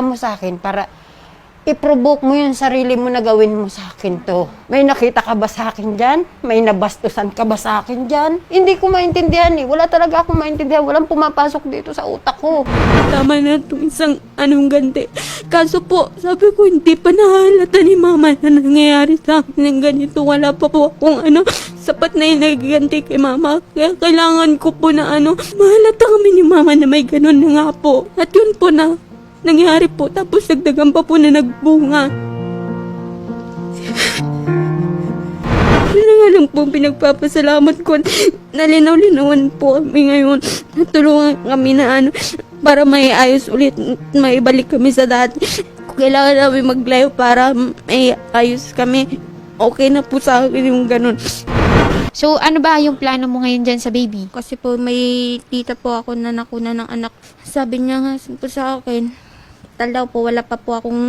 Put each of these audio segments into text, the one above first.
mo sa akin para i-provoke mo yung sarili mo na gawin mo sa akin to. May nakita ka ba sa akin dyan? May nabastusan ka ba sa akin dyan? Hindi ko maintindihan eh. Wala talaga akong maintindihan. Walang pumapasok dito sa utak ko. Tama na itong isang ganti. Kaso po, sabi ko, hindi pa nahalata ni mama na nangyayari sa akin ng ganito. Wala pa po akong sapat na yung nagiganti kay mama. Kaya kailangan ko po na mahalata kami ni mama na may ganun na nga po. At yun po na nangyari po. Tapos nagdagan pa po na nagbunga. Yun na nga lang po pinagpapasalamat ko. Nalinaw-linawan po kami ngayon. Natulungan kami na para may ayos ulit, may balik kami sa dati. Kung kailangan namin maglayo para may ayos kami, okay na po sa akin yung ganun. So, ano ba yung plano mo ngayon dyan sa baby? Kasi po may tita po ako na nakuna ng anak. Sabi niya nga po sa akin, daw po wala pa po akong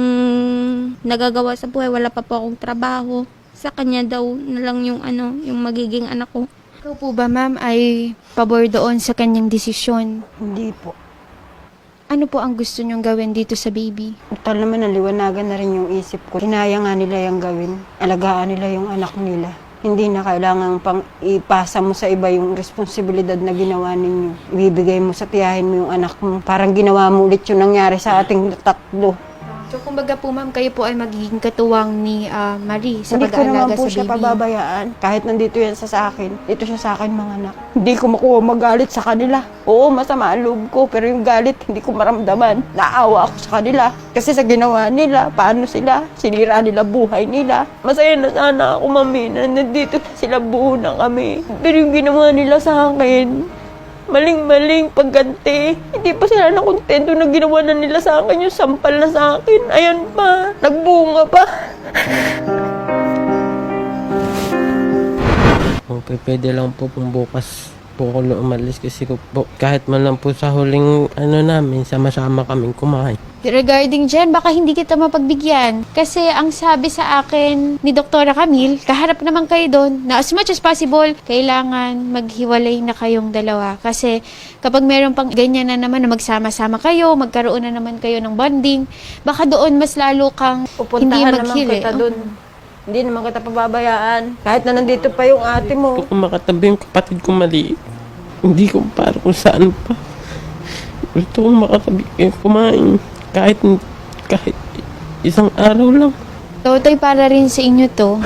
nagagawa sa buhay, wala pa po akong trabaho. Sa kanya daw na lang yung yung magiging anak ko. Ikaw po ba, ma'am, ay pabor doon sa kanyang desisyon? Hindi po. Ano po ang gusto niyong gawin dito sa baby? Total naman, naliwanagan na rin yung isip ko. Kinaya nga nila yung gawin. Alagaan nila yung anak nila. Hindi na kailangan pang ipasa mo sa iba yung responsibilidad na ginawa ninyo. Ibibigay mo sa tiyahin mo yung anak mo. Parang ginawa mo ulit yung nangyari sa ating tatlo. So, kumbaga po, ma'am, kayo po ay magiging katuwang ni Marie sa Hindi ko naman pag-aalaga po sa siya baby. pababayaan. Kahit nandito yan sa akin, dito siya sa akin mga anak. Hindi ko makuha magalit sa kanila. Oo, masama ang loob ko, pero yung galit hindi ko maramdaman. Naawa ako sa kanila. Kasi sa ginawa nila, paano sila, sinira nila buhay nila. Masaya na sana ako, mami, na nandito sila, buo na kami. Pero yung ginawa nila sa akin, maling-maling pagganti. Hindi pa sila nakontento na ginawa na nila sa akin yung sampal na sa akin. Ayan pa, nagbunga pa. Pwede lang po kung bukas po ako na umalis kasi po, kahit man lang po sa huling namin, sama-sama kaming kumain. Regarding dyan, baka hindi kita mapagbigyan. Kasi ang sabi sa akin ni Dr. Camille, kaharap naman kayo doon, na as much as possible, kailangan maghiwalay na kayong dalawa. Kasi kapag meron pang ganyan na naman na magsama-sama kayo, magkaroon na naman kayo ng bonding, baka doon mas lalo kang hindi Pupuntahan naman maghili. kita dun. Hindi naman kita pababayaan. Kahit na nandito pa yung ate mo. Kung makatabi yung kapatid ko maliit, hindi ko para kung saan pa. Gusto kong makatabi kumain. Kahit isang araw lang. Totoy para rin sa inyo to.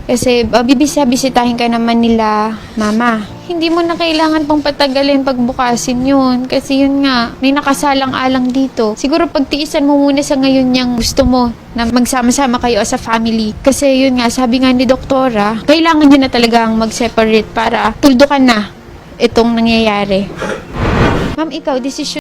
Kasi bisitahin ka naman nila, mama. Hindi mo na kailangan pang patagalin pagbukasin yun. Kasi yun nga, may nakasalang-alang dito. Siguro pagtiisan mo muna sa ngayon yung gusto mo na magsama-sama kayo as a family. Kasi yun nga, sabi nga ni doktora, kailangan nyo na talagang mag-separate para tuldukan na itong nangyayari. Ma'am, ikaw, desisyon